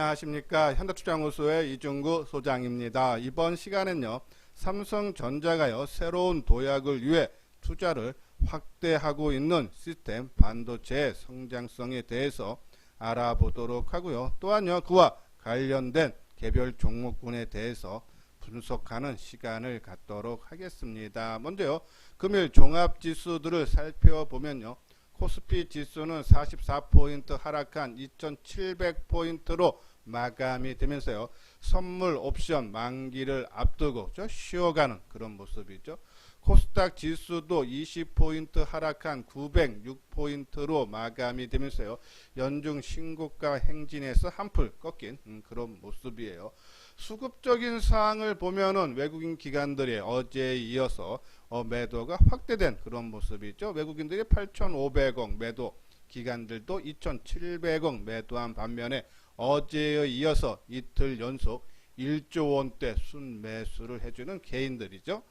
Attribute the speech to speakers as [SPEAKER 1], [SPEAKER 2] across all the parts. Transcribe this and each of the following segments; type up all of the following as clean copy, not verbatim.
[SPEAKER 1] 안녕하십니까. 현대투자연구소의 이중구 소장입니다. 이번 시간은요, 삼성전자가요 새로운 도약을 위해 투자를 확대하고 있는 시스템 반도체의 성장성에 대해서 알아보도록 하고요. 또한요, 그와 관련된 개별 종목군에 대해서 분석하는 시간을 갖도록 하겠습니다. 먼저요, 금일 종합지수들을 살펴보면요, 코스피 지수는 44포인트 하락한 2700포인트로 마감이 되면서요, 선물 옵션 만기를 앞두고 쉬어가는 그런 모습이죠. 코스닥 지수도 20포인트 하락한 906포인트로 마감이 되면서요, 연중 신고가 행진에서 한풀 꺾인 그런 모습이에요. 수급적인 사항을 보면은 외국인 기관들이 어제에 이어서 매도가 확대된 그런 모습이죠. 외국인들이 8,500억 매도, 기관들도 2,700억 매도한 반면에 어제에 이어서 이틀 연속 1조 원대 순매수를 해주는 개인들이죠.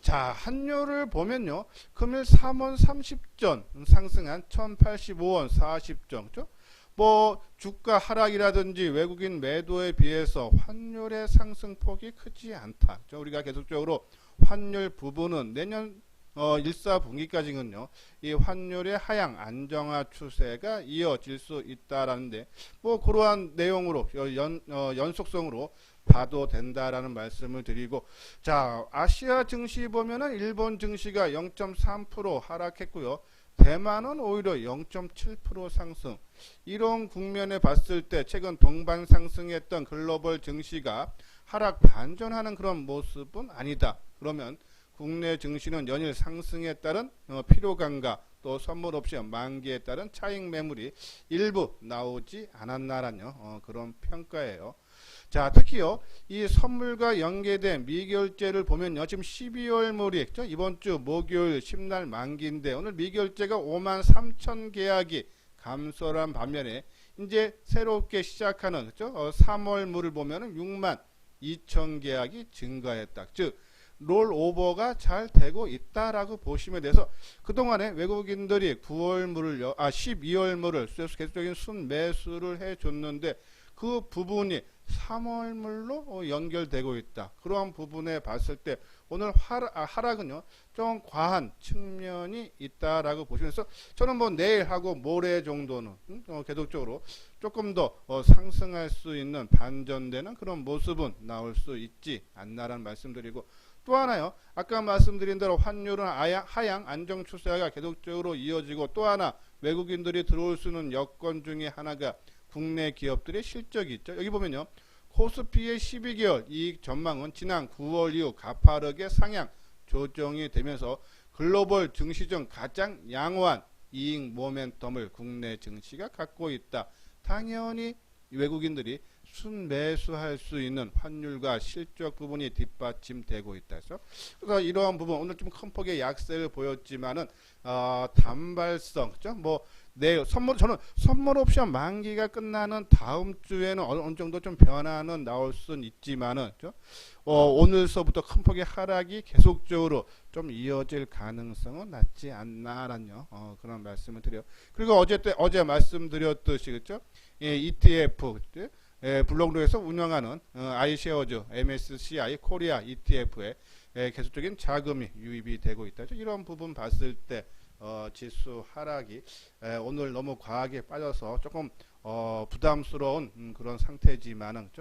[SPEAKER 1] 자, 한율을 보면요, 금일 3원 30전 상승한 1,085원 40전. 뭐 주가 하락이라든지 외국인 매도에 비해서 환율의 상승폭이 크지 않다. 우리가 계속적으로 환율 부분은 내년 1사분기까지는요, 이 환율의 하향 안정화 추세가 이어질 수 있다라는데, 뭐 그러한 내용으로 연속성으로 봐도 된다라는 말씀을 드리고, 자, 아시아 증시 보면은 일본 증시가 0.3% 하락했고요. 대만은 오히려 0.7% 상승. 이런 국면에 봤을 때 최근 동반 상승했던 글로벌 증시가 하락 반전하는 그런 모습은 아니다. 그러면 국내 증시는 연일 상승에 따른 피로감과 또 선물 옵션 만기에 따른 차익 매물이 일부 나오지 않았나라는 그런 평가예요. 자, 특히요, 이 선물과 연계된 미결제를 보면요, 지금 12월물이 이번 주 목요일 10날 만기인데, 오늘 미결제가 53,000 계약이 감소한 반면에 이제 새롭게 시작하는 3월물을 보면은 62,000 계약이 증가했다. 즉 롤오버가 잘 되고 있다라고 보시면 돼서, 그동안에 외국인들이 12월물을 계속적인 순매수를 해줬는데 그 부분이 3월물로 연결되고 있다. 그러한 부분에 봤을 때 오늘 하락은요, 좀 과한 측면이 있다라고 보시면서, 저는 뭐 내일하고 모레 정도는 계속적으로 조금 더 상승할 수 있는 반전되는 그런 모습은 나올 수 있지 않나라는 말씀드리고, 또 하나요, 아까 말씀드린 대로 환율은 하향 안정 추세가 계속적으로 이어지고, 또 하나 외국인들이 들어올 수 있는 여건 중에 하나가 국내 기업들의 실적이 있죠. 여기 보면요, 코스피의 12개월 이익 전망은 지난 9월 이후 가파르게 상향 조정이 되면서 글로벌 증시 중 가장 양호한 이익 모멘텀을 국내 증시가 갖고 있다. 당연히 외국인들이 순매수할 수 있는 환율과 실적 부분이 뒷받침되고 있다. 그래서 이러한 부분, 오늘 좀 큰 폭의 약세를 보였지만은 단발성, 뭐 저는 선물 옵션 만기가 끝나는 다음 주에는 어느 정도 좀 변화는 나올 수는 있지만은 오늘서부터 큰 폭의 하락이 계속적으로 좀 이어질 가능성은 낮지 않나라는 그런 말씀을 드려요. 그리고 어제 말씀드렸듯이 그렇죠? ETF 블록로에서 운영하는 아이쉐어즈 MSCI 코리아 ETF에 계속적인 자금이 유입이 되고 있다. 이런 부분 봤을 때 지수 하락이 오늘 너무 과하게 빠져서 조금 부담스러운 그런 상태지만은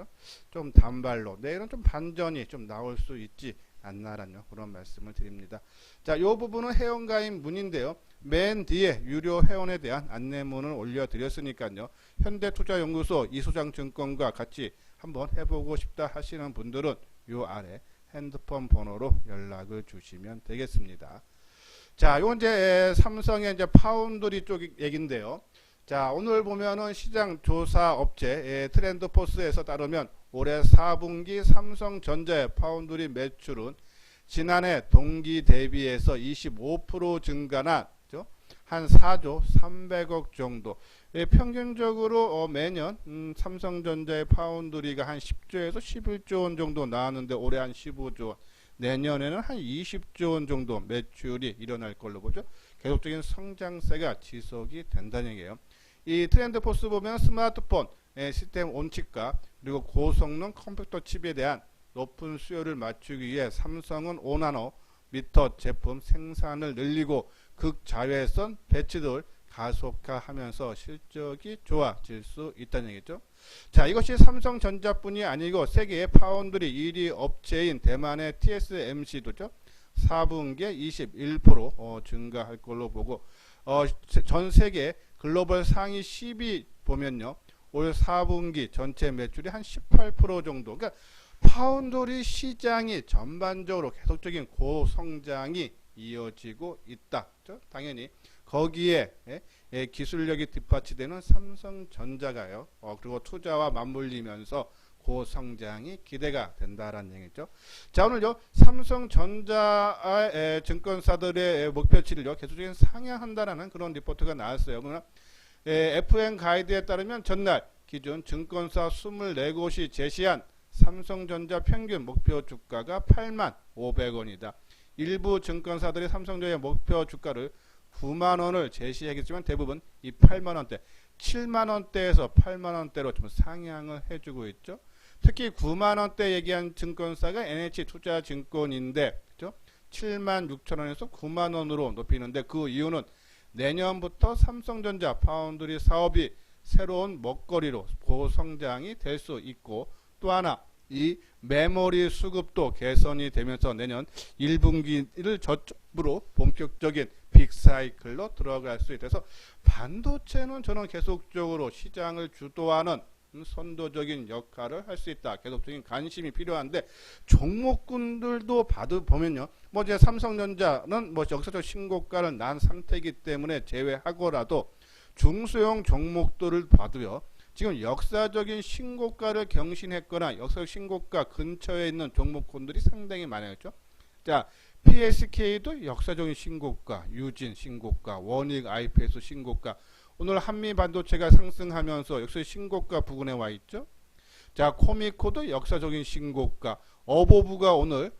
[SPEAKER 1] 좀 단발로 내일은 좀 반전이 좀 나올 수 있지 않나라는 그런 말씀을 드립니다. 자, 이 부분은 회원가입 문인데요, 맨 뒤에 유료 회원에 대한 안내문을 올려드렸으니까요, 현대투자연구소 이소장증권과 같이 한번 해보고 싶다 하시는 분들은 요 아래 핸드폰 번호로 연락을 주시면 되겠습니다. 자, 요 이제 삼성의 이제 파운드리 쪽 얘긴데요. 자, 오늘 보면은 시장 조사 업체 트렌드포스에서 따르면 올해 4분기 삼성전자의 파운드리 매출은 지난해 동기 대비해서 25% 증가한 한 4조 300억 정도. 평균적으로 매년 삼성전자의 파운드리가 한 10조에서 11조 원 정도 나왔는데 올해 한 15조 원. 내년에는 한 20조 원 정도 매출이 일어날 걸로 보죠. 계속적인 성장세가 지속이 된다는 얘기예요. 이 트렌드 포스 보면 스마트폰 시스템 온칩과 그리고 고성능 컴퓨터 칩에 대한 높은 수요를 맞추기 위해 삼성은 5나노미터 제품 생산을 늘리고 극자외선 배치를 가속화하면서 실적이 좋아질 수 있다는 얘기죠. 자, 이것이 삼성전자뿐이 아니고 세계의 파운드리 1위 업체인 대만의 TSMC도죠. 4분기에 21% 증가할 걸로 보고 전 세계 글로벌 상위 10위 보면요. 올 4분기 전체 매출이 한 18% 정도. 그러니까 파운드리 시장이 전반적으로 계속적인 고성장이 이어지고 있다. 그렇죠? 당연히 거기에 기술력이 뒷받침되는 삼성전자가요. 그리고 투자와 맞물리면서 고성장이 기대가 된다라는 얘기죠. 자, 오늘요 삼성전자 증권사들의 목표치를요 계속적인 상향한다라는 그런 리포트가 나왔어요. 그러나 FN 가이드에 따르면 전날 기준 증권사 24곳이 제시한 삼성전자 평균 목표 주가가 85,500원이다. 일부 증권사들이 삼성전자의 목표 주가를 9만원을 제시하겠지만 대부분 이 8만원대, 7만원대에서 8만원대로 좀 상향을 해주고 있죠. 특히 9만원대 얘기한 증권사가 NH투자증권인데, 그렇죠? 76,000원에서 9만원으로 높이는데 그 이유는 내년부터 삼성전자 파운드리 사업이 새로운 먹거리로 고성장이 될 수 있고, 또 하나 이 메모리 수급도 개선이 되면서 내년 1분기를 저점으로 본격적인 빅사이클로 들어갈 수 있어서 반도체는 저는 계속적으로 시장을 주도하는 선도적인 역할을 할 수 있다. 계속적인 관심이 필요한데 종목군들도 보면요. 뭐 이제 삼성전자는 뭐 역사적 신고가를 난 상태이기 때문에 제외하고라도 중소형 종목들을 봐도요. 지금 역사적인 신고가를 경신했거나 역사적 신고가 근처에 있는 종목군들이 상당히 많아요. 자, PSK도 역사적인 신고가, 유진 신고가, 원익 IPS 신고가. 오늘 한미반도체가 상승하면서 역사적 신고가 부근에 와 있죠. 자, 코미코도 역사적인 신고가, 어보부가 오늘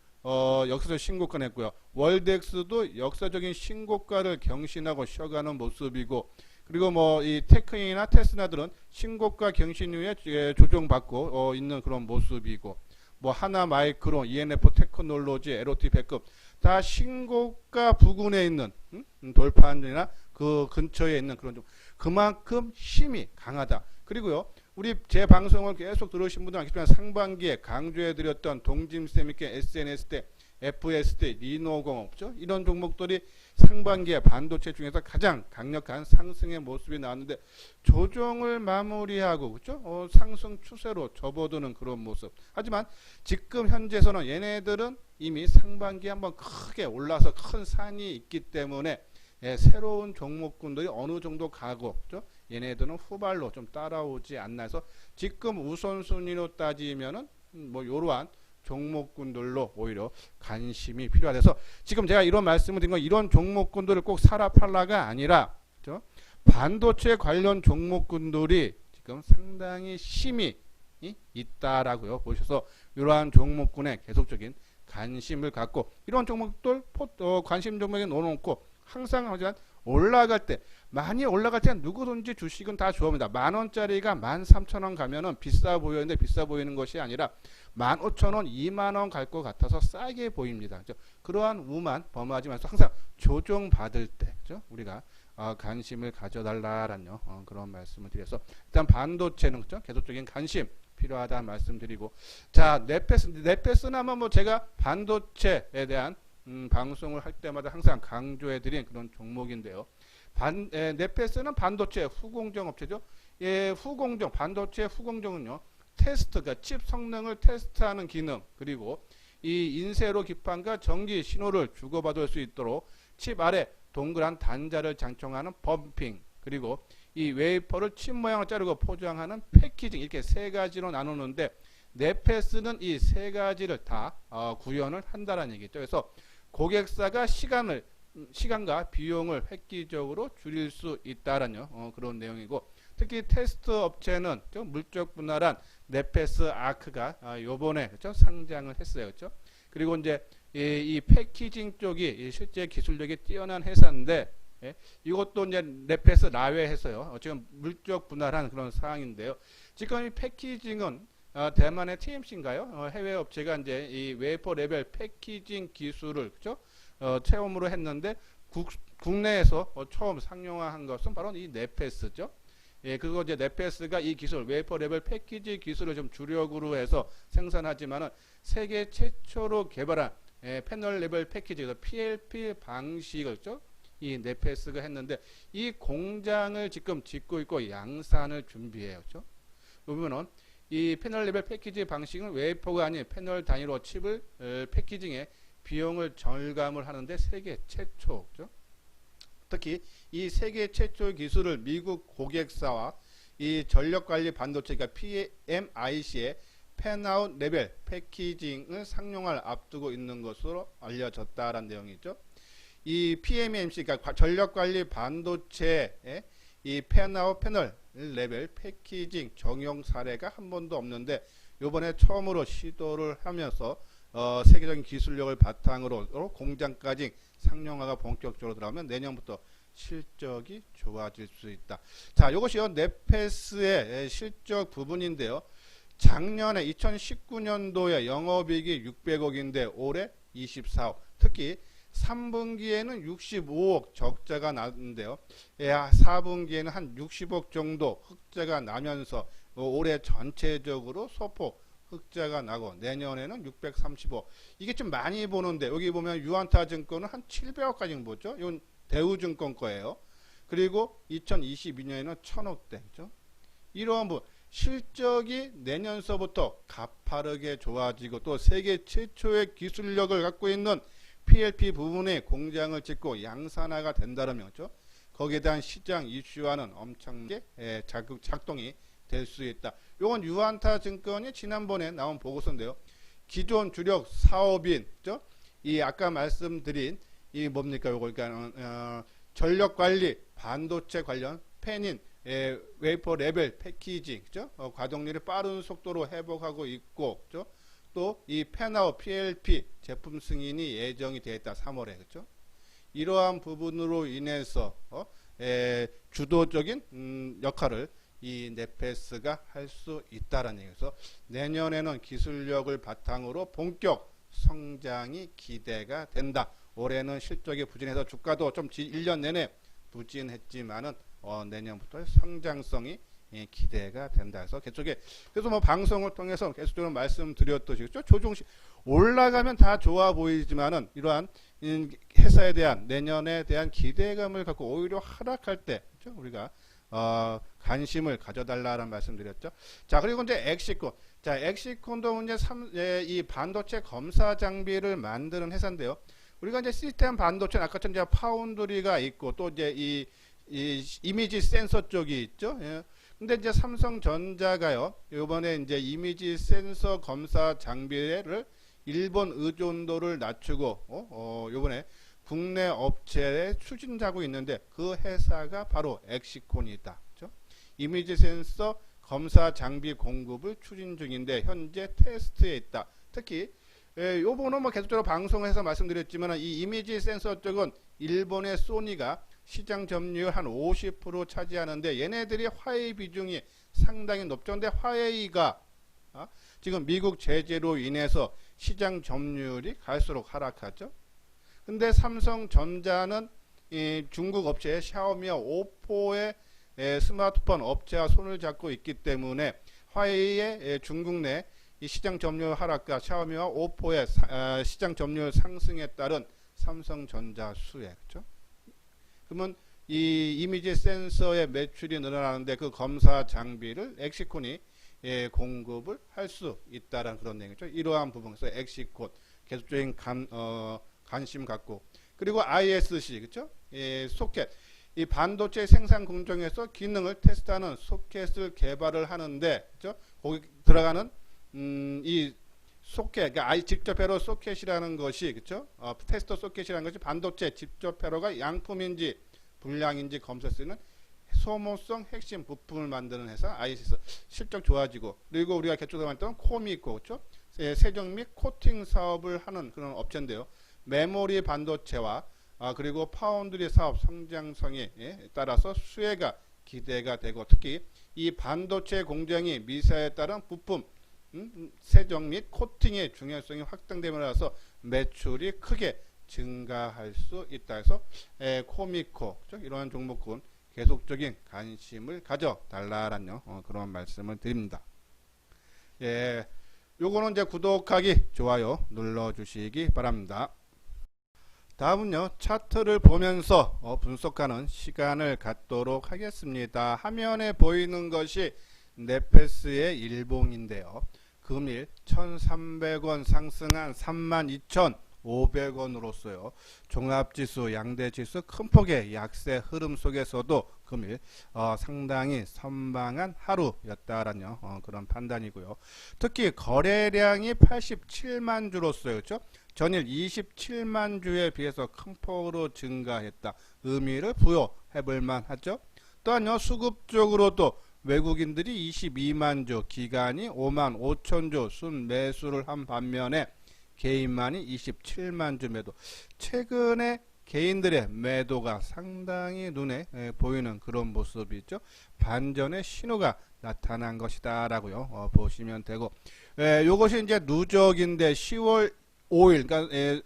[SPEAKER 1] 역사적 신고가 냈고요. 월덱스도 역사적인 신고가를 경신하고 쉬어가는 모습이고, 그리고 뭐 이 테크이나 테스나들은 신고가 경신 후에 조정받고 있는 그런 모습이고, 뭐 하나마이크론, ENF 테크놀로지, LOT 백업 다 신고가 부근에 있는 돌파한이나 그 근처에 있는 그런 좀 그만큼 힘이 강하다. 그리고요, 우리 제 방송을 계속 들으신 분들은 아시겠지만 상반기에 강조해드렸던 동짐세미케 SNS 때 FSD, 리노공업죠. 이런 종목들이 상반기에 반도체 중에서 가장 강력한 상승의 모습이 나왔는데 조정을 마무리하고 그렇죠? 상승 추세로 접어드는 그런 모습. 하지만 지금 현재에서는 얘네들은 이미 상반기에 한번 크게 올라서 큰 산이 있기 때문에 새로운 종목군들이 어느 정도 가고 그렇죠? 얘네들은 후발로 좀 따라오지 않나 해서 지금 우선순위로 따지면은 뭐 이러한 종목군들로 오히려 관심이 필요하대서 지금 제가 이런 말씀을 드린 건 이런 종목군들을 꼭 사라 팔라가 아니라 그렇죠? 반도체 관련 종목군들이 지금 상당히 힘이 있다라고요. 보셔서 이러한 종목군에 계속적인 관심을 갖고 이런 종목들 관심 종목에 넣어놓고 항상 하지만 올라갈 때 많이 올라갈 때 누구든지 주식은 다 좋아합니다. 만원짜리가 13,000원 가면은 비싸 보이는데 비싸 보이는 것이 아니라 15,000원, 2만원 갈 것 같아서 싸게 보입니다. 그렇죠? 그러한 우만 범하지 마시고 항상 조정받을 때 그렇죠? 우리가 관심을 가져달라라는 그런 말씀을 드려서 일단 반도체는 그렇죠? 계속적인 관심 필요하다는 말씀드리고 자 넷패스는 아마 뭐 제가 반도체에 대한 방송을 할 때마다 항상 강조해드린 그런 종목인데요. 넷패스는 반도체 후공정 업체죠. 반도체 후공정은요. 테스트가 칩 성능을 테스트하는 기능 그리고 이 인쇄로 기판과 전기 신호를 주고받을 수 있도록 칩 아래 동그란 단자를 장착하는 범핑 그리고 이 웨이퍼를 칩 모양을 자르고 포장하는 패키징 이렇게 세 가지로 나누는데 넷패스는 이 세 가지를 다 구현을 한다는 얘기죠. 그래서 고객사가 시간과 비용을 획기적으로 줄일 수 있다라는 그런 내용이고 특히 테스트 업체는 물적 분할한 넷패스 아크가 요번에 그렇죠? 상장을 했어요. 그렇죠? 그리고 이제 이 패키징 쪽이 실제 기술력이 뛰어난 회사인데 예, 이것도 이제 넷패스 라웨해서요. 지금 물적 분할한 그런 사항인데요. 지금 이 패키징은 대만의 TMC인가요? 해외 업체가 이제 이 웨이퍼 레벨 패키징 기술을 그죠? 체험으로 했는데 국내에서 처음 상용화한 것은 바로 이 넷패스죠. 예, 그리고 이제 넷패스가 이 기술 웨이퍼 레벨 패키지 기술을 좀 주력으로 해서 생산하지만은 세계 최초로 개발한 패널 레벨 패키지 PLP 방식을 이 넷패스가 했는데 이 공장을 지금 짓고 있고 양산을 준비해요. 그렇죠? 보면은 이 패널 레벨 패키지 방식은 웨이퍼가 아닌 패널 단위로 칩을 패키징에 비용을 절감을 하는데 세계 최초. 그렇죠? 특히 이 세계 최초 기술을 미국 고객사와 이 전력관리 반도체 그러니까 PMIC의 팬아웃 레벨 패키징을 상용화를 앞두고 있는 것으로 알려졌다라는 내용이죠. 이 PMMC 그러니까 전력관리 반도체의 이 팬아웃 패널 레벨 패키징 적용 사례가 한 번도 없는데 이번에 처음으로 시도를 하면서 세계적인 기술력을 바탕으로 공장까지 상용화가 본격적으로 들어가면 내년부터 실적이 좋아질 수 있다. 자, 이것이요 넷패스의 실적 부분인데요. 작년에 2019년도에 영업이익이 600억인데 올해 24억. 특히 3분기에는 65억 적자가 나는데요. 4분기에는 한 60억 정도 흑자가 나면서 올해 전체적으로 소폭 흑자가 나고 내년에는 635억. 이게 좀 많이 보는데 여기 보면 유안타 증권은 한 700억까지 보죠. 이건 대우증권 거예요. 그리고 2022년에는 1000억대죠. 이러한 부분 실적이 내년서부터 가파르게 좋아지고 또 세계 최초의 기술력을 갖고 있는 PLP 부분에 공장을 짓고 양산화가 된다면 거기에 대한 시장 이슈와는 엄청나게 작동이 될 수 있다. 요건 유안타 증권이 지난번에 나온 보고서인데요. 기존 주력 사업인 이 아까 말씀드린 이 뭡니까 요거 그러니까 전력관리 반도체 관련 팬인 웨이퍼 레벨 패키징 가동률이 빠른 속도로 회복하고 있고 또 이 팬아웃 PLP 제품 승인이 예정이 되어 있다. 3월에 그렇죠? 이러한 부분으로 인해서 주도적인 역할을 이 넷패스가 할 수 있다라는 얘기에서 내년에는 기술력을 바탕으로 본격 성장이 기대가 된다. 올해는 실적이 부진해서 주가도 좀 1년 내내 부진했지만은 내년부터 성장성이 기대가 된다 해서 그래서 뭐 방송을 통해서 계속적으로 말씀드렸듯이 조종식 올라가면 다 좋아 보이지만은 이러한 회사에 대한 내년에 대한 기대감을 갖고 오히려 하락할 때 우리가 관심을 가져달라는 말씀드렸죠. 자, 그리고 이제 엑시콘. 자, 엑시콘도 이제 이 반도체 검사 장비를 만드는 회사인데요. 우리가 이제 시스템 반도체 아까처럼 이제 파운드리가 있고 또 이제 이 이미지 센서 쪽이 있죠. 예. 근데 이제 삼성전자가요. 이번에 이제 이미지 센서 검사 장비를 일본 의존도를 낮추고 이번에 국내 업체에 추진하고 있는데 그 회사가 바로 엑시콘이다. 그렇죠? 이미지 센서 검사 장비 공급을 추진 중인데 현재 테스트에 있다. 특히 요번은 뭐 계속적으로 방송에서 말씀드렸지만 이 이미지 센서 쪽은 일본의 소니가 시장 점유율 한 50% 차지하는데 얘네들이 화웨이 비중이 상당히 높죠. 근데 화웨이가 지금 미국 제재로 인해서 시장 점유율이 갈수록 하락하죠. 근데 삼성전자는 이 중국 업체 샤오미와 오포의 스마트폰 업체와 손을 잡고 있기 때문에 화웨이의 중국 내 이 시장 점유율 하락과 샤오미와 오포의 시장 점유율 상승에 따른 삼성전자 수혜. 그렇죠? 그러면 이 이미지 센서의 매출이 늘어나는데 그 검사 장비를 엑시콘이 공급을 할 수 있다라는 그런 내용이죠. 이러한 부분에서 엑시콘 계속적인 관심 갖고 그리고 ISC 그렇죠? 소켓 이 반도체 생산 공정에서 기능을 테스트하는 소켓을 개발을 하는데 그렇죠? 거기 들어가는 이 소켓, 그러니까 직접 회로 소켓이라는 것이 그렇죠? 테스터 소켓이라는 것이 반도체 직접 회로가 양품인지 불량인지 검사 쓰는 소모성 핵심 부품을 만드는 회사 ISC 실적 좋아지고 그리고 우리가 개초도 말했던 콤이 있고 그렇죠? 세정 및 코팅 사업을 하는 그런 업체인데요. 메모리 반도체와 그리고 파운드리 사업 성장성에 따라서 수혜가 기대가 되고, 특히 이 반도체 공정이 미사에 따른 부품 세정 및 코팅의 중요성이 확장됨으로써 매출이 크게 증가할 수 있다 해서 코미코 이러한 종목군 계속적인 관심을 가져달라는 그런 말씀을 드립니다. 예, 요거는 이제 구독하기, 좋아요 눌러주시기 바랍니다. 다음은요, 차트를 보면서 분석하는 시간을 갖도록 하겠습니다. 화면에 보이는 것이 네페스의 일봉인데요. 금일 1300원 상승한 32,500원으로서요. 종합지수, 양대지수 큰 폭의 약세 흐름 속에서도 금일 상당히 선방한 하루였다라는 그런 판단이고요. 특히 거래량이 87만 주로서요. 그렇죠? 전일 27만 주에 비해서 큰 폭으로 증가했다. 의미를 부여해 볼만 하죠. 또한요, 수급적으로도 외국인들이 22만 주, 기관이 5만 5천 주 순매수를 한 반면에 개인만이 27만 주 매도. 최근에 개인들의 매도가 상당히 눈에 보이는 그런 모습이죠. 반전의 신호가 나타난 것이다 라고요 보시면 되고, 요것이 이제 누적인데 10월 5일, 그러니까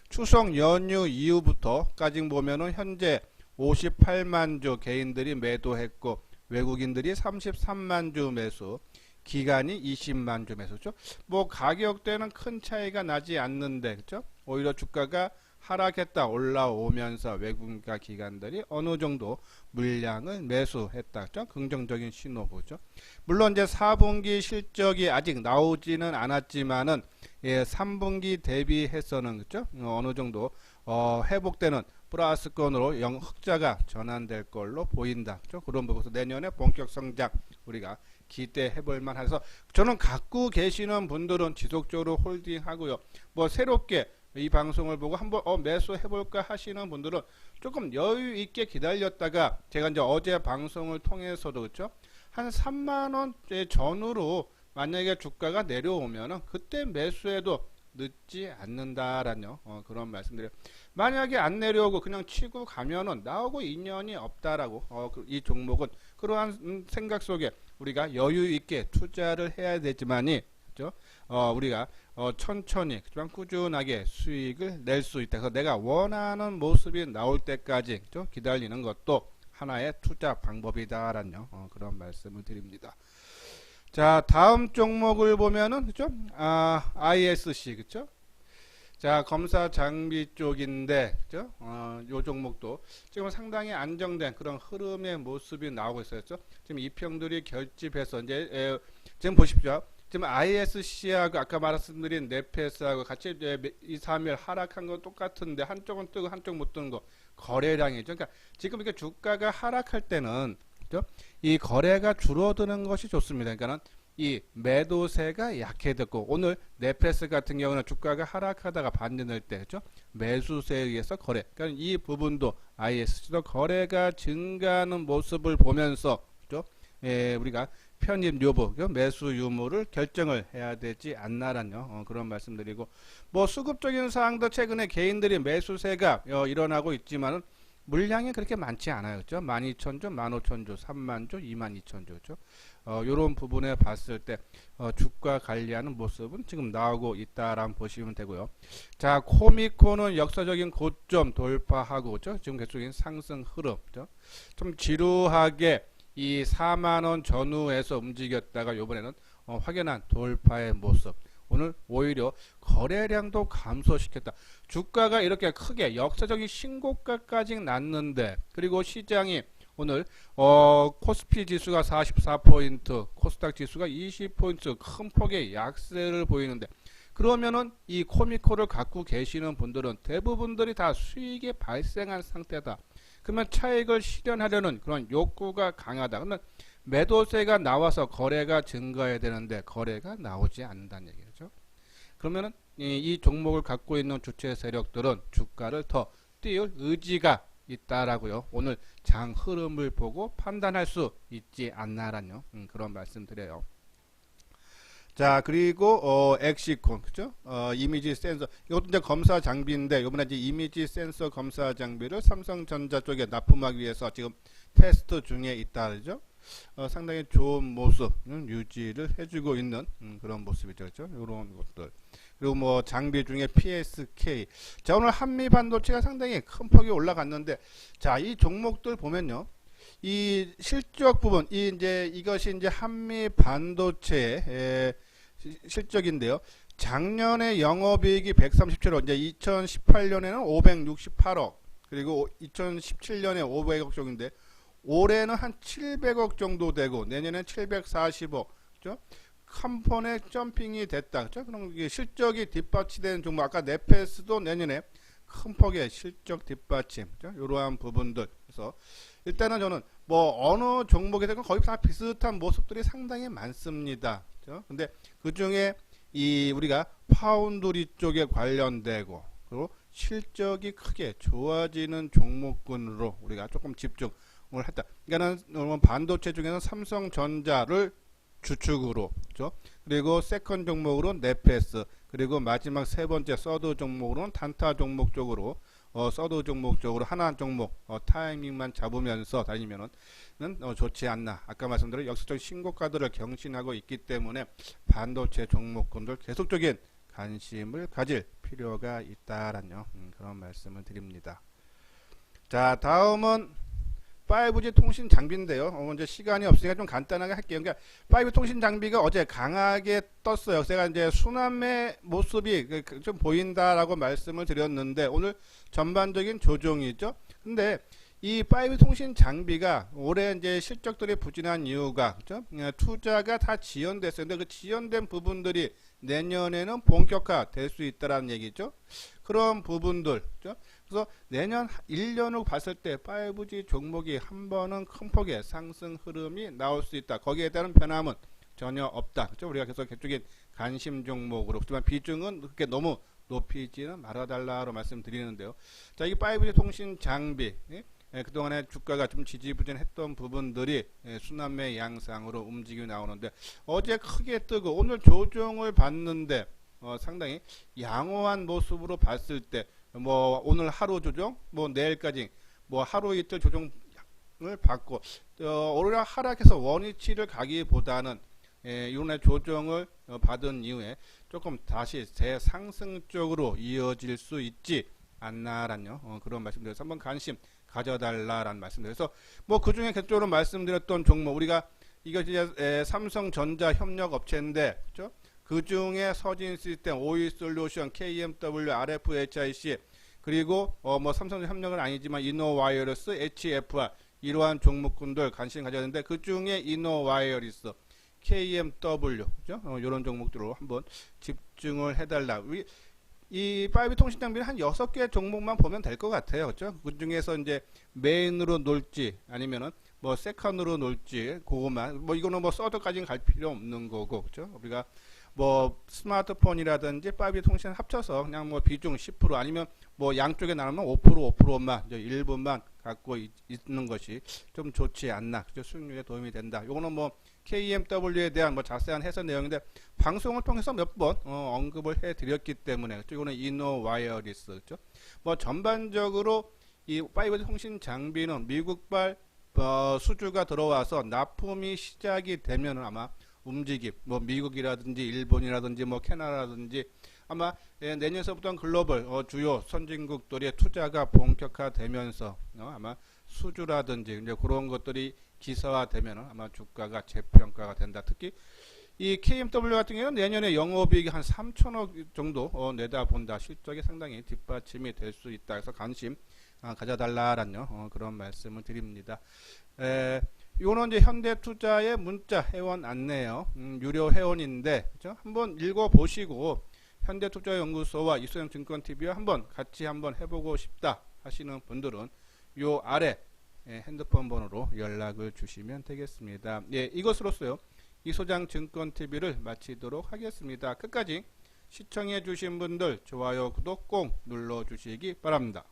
[SPEAKER 1] 추석 연휴 이후부터까지 보면은 현재 58만 주 개인들이 매도했고, 외국인들이 33만 주 매수, 기간이 20만 주 매수죠. 뭐 가격대는 큰 차이가 나지 않는데, 그렇죠? 오히려 주가가 하락했다 올라오면서 외국인과 기관들이 어느 정도 물량을 매수했다, 그렇죠? 긍정적인 신호보죠. 물론 이제 4분기 실적이 아직 나오지는 않았지만은 3분기 대비해서는, 그렇죠? 어느 정도 회복되는 플러스권으로 흑자가 전환될 걸로 보인다. 그렇죠? 그런 부분에서 내년에 본격 성장 우리가 기대해 볼 만해서, 저는 갖고 계시는 분들은 지속적으로 홀딩하고요. 뭐 새롭게 이 방송을 보고 한번 매수해 볼까 하시는 분들은 조금 여유 있게 기다렸다가, 제가 이제 어제 방송을 통해서도, 그렇죠? 한 3만 원 전후로 만약에 주가가 내려오면은 그때 매수해도 늦지 않는다라는 그런 말씀드려요. 만약에 안 내려오고 그냥 치고 가면은 나오고 인연이 없다라고 이 종목은 그러한 생각 속에 우리가 여유 있게 투자를 해야 되지만이, 그렇죠? 우리가 천천히 그지만 꾸준하게 수익을 낼 수 있다. 그래서 내가 원하는 모습이 나올 때까지, 그렇죠? 기다리는 것도 하나의 투자 방법이다라는 그런 말씀을 드립니다. 자, 다음 종목을 보면은, 그죠? ISC, 그죠? 자, 검사 장비 쪽인데, 그죠? 요 종목도 지금 상당히 안정된 그런 흐름의 모습이 나오고 있어요. 그죠? 지금 이평들이 결집해서 이제, 지금 보십시오. 지금 ISC하고 아까 말씀드린 네페스하고 같이 2, 3일 하락한 건 똑같은데, 한쪽은 뜨고 한쪽 못 뜨는 거 거래량이죠. 그러니까 지금 이렇게 주가가 하락할 때는, 그죠? 이 거래가 줄어드는 것이 좋습니다. 그러니까는 이 매도세가 약해졌고, 오늘 네페스 같은 경우는 주가가 하락하다가 반전될 때, 그죠? 매수세에 의해서 거래. 그러니까 이 부분도 ISC도 거래가 증가하는 모습을 보면서, 그죠? 우리가 편입 여부, 매수 유무를 결정을 해야 되지 않나라는 그런 말씀드리고, 뭐 수급적인 사항도 최근에 개인들이 매수세가 일어나고 있지만은 물량이 그렇게 많지 않아요. 그렇죠? 12,000주, 15,000주, 30,000주, 22,000주. 그렇죠? 요런 부분에 봤을 때 주가 관리하는 모습은 지금 나오고 있다라고 보시면 되고요. 자, 코미코는 역사적인 고점 돌파하고, 그렇죠? 지금 계속적인 상승 흐름. 그렇죠? 좀 지루하게 이 4만원 전후에서 움직였다가 요번에는 확연한 돌파의 모습. 오늘 오히려 거래량도 감소시켰다. 주가가 이렇게 크게 역사적인 신고가까지 났는데, 그리고 시장이 오늘 코스피 지수가 44포인트, 코스닥 지수가 20포인트 큰 폭의 약세를 보이는데, 그러면은 이 코미코를 갖고 계시는 분들은 대부분들이 다 수익이 발생한 상태다. 그러면 차익을 실현하려는 그런 욕구가 강하다. 그러면 매도세가 나와서 거래가 증가해야 되는데 거래가 나오지 않는다는 얘기죠. 그러면은 이 종목을 갖고 있는 주체 세력들은 주가를 더 띄울 의지가 있다라고요. 오늘 장 흐름을 보고 판단할 수 있지 않나라는 그런 말씀드려요. 자, 그리고 엑시콘, 그죠? 이미지 센서. 이것도 이제 검사 장비인데 이번에 이제 이미지 센서 검사 장비를 삼성전자 쪽에 납품하기 위해서 지금 테스트 중에 있다, 그죠? 상당히 좋은 모습 유지를 해주고 있는 그런 모습이죠, 그죠? 이런 것들. 그리고 뭐 장비 중에 PSK. 자, 오늘 한미 반도체가 상당히 큰 폭이 올라갔는데, 자, 이 종목들 보면요. 이 실적 부분, 이것이 이제 한미 반도체의 실적인데요. 작년에 영업이익이 137억, 이제 2018년에는 568억, 그리고 2017년에 500억 정도인데, 올해는 한 700억 정도 되고, 내년엔 740억, 그죠? 한 번에 점핑이 됐다, 그죠? 그럼 이게 실적이 뒷받침되는 종목, 아까 네페스도 내년에 큰 폭의 실적 뒷받침, 그죠? 이러한 부분들. 그래서 일단은 저는 뭐 어느 종목에서 거의 다 비슷한 모습들이 상당히 많습니다. 그죠? 근데 그 중에 이 우리가 파운드리 쪽에 관련되고 그리고 실적이 크게 좋아지는 종목군으로 우리가 조금 집중을 했다. 그러니까는 반도체 중에는 삼성전자를 주축으로, 그죠? 그리고 세컨 종목으로 네페스, 그리고 마지막 세 번째 서드 종목으로는 단타 종목 쪽으로 서드 종목 쪽으로 하나 종목 타이밍만 잡으면서 다니면은 좋지 않나. 아까 말씀드린 역사적 신고가들을 경신하고 있기 때문에 반도체 종목군들 계속적인 관심을 가질 필요가 있다라는 그런 말씀을 드립니다. 자, 다음은 5G 통신 장비인데요. 이제 시간이 없으니까 좀 간단하게 할게요. 그러니까 5G 통신 장비가 어제 강하게 떴어요. 제가 이제 순환매 모습이 좀 보인다라고 말씀을 드렸는데 오늘 전반적인 조정이죠. 근데 이 5G 통신 장비가 올해 이제 실적들이 부진한 이유가, 그죠? 투자가 다 지연됐어요. 근데 그 지연된 부분들이 내년에는 본격화 될 수 있다라는 얘기죠. 그런 부분들, 그죠? 그래서 내년 1년을 봤을 때 5G 종목이 한 번은 큰 폭의 상승 흐름이 나올 수 있다. 거기에 따른 변함은 전혀 없다. 그렇죠? 우리가 계속 그쪽에 관심 종목으로, 그렇지만 비중은 그렇게 너무 높이지는 말아달라로 말씀드리는데요. 자, 이 5G 통신 장비, 그동안에 주가가 좀 지지부진했던 부분들이 순환매 양상으로 움직이 나오는데 어제 크게 뜨고 오늘 조정을 봤는데 상당히 양호한 모습으로 봤을 때 뭐 오늘 하루 조정, 뭐 내일까지 뭐 하루 이틀 조정을 받고 오히려 하락해서 원위치를 가기보다는 이번에 조정을 받은 이후에 조금 다시 대상승 쪽으로 이어질 수 있지 않나라는 그런 말씀드려서 한번 관심 가져달라라는 말씀드려서 뭐 그중에 계속적으로 말씀드렸던 종목 우리가 이것이 삼성전자 협력 업체인데 그렇죠? 그 중에 서진 시스템, OE 솔루션, KMW, RFHIC 그리고 뭐 삼성 협력은 아니지만 이노와이어리스, HFR 이러한 종목군들 관심 가졌는데 그 중에 이노와이어리스, KMW 그죠? 이런 종목들로 한번 집중을 해달라. 이 5G 통신 장비는 한 6개 종목만 보면 될 것 같아요. 그죠? 그 중에서 이제 메인으로 놀지 아니면은 뭐 세컨으로 놀지 그거만 뭐 이거는 뭐 서드까지는 갈 필요 없는 거고 그죠? 우리가 뭐 스마트폰이라든지 5G 통신 합쳐서 그냥 뭐 비중 10% 아니면 뭐 양쪽에 나누면 5%만 일부만 갖고 있는 것이 좀 좋지 않나. 그죠? 수익률에 도움이 된다. 요거는 뭐 KMW에 대한 뭐 자세한 해설 내용인데 방송을 통해서 몇 번 언급을 해 드렸기 때문에 그죠? 이거는 이노와이어리스 그죠? 뭐 전반적으로 이 5G 통신 장비는 미국발 수주가 들어와서 납품이 시작이 되면 아마 움직임, 뭐 미국이라든지 일본이라든지 뭐 캐나다라든지 아마 내년서부터는 글로벌 주요 선진국들의 투자가 본격화되면서 아마 수주라든지 이제 그런 것들이 기사화되면 아마 주가가 재평가가 된다. 특히 이 KMW 같은 경우는 내년에 영업이익이 한 3천억 정도 내다본다. 실적이 상당히 뒷받침이 될 수 있다. 그래서 관심 가져달라라는 그런 말씀을 드립니다. 이거는 이제 현대투자의 문자 회원 안내요. 유료 회원인데 그죠? 한번 읽어보시고 현대투자연구소와 이소영증권TV와 한번 같이 한번 해보고 싶다 하시는 분들은 요 아래 핸드폰 번호로 연락을 주시면 되겠습니다. 예, 이것으로서요 이소장증권TV를 마치도록 하겠습니다. 끝까지 시청해 주신 분들 좋아요 구독 꼭 눌러 주시기 바랍니다.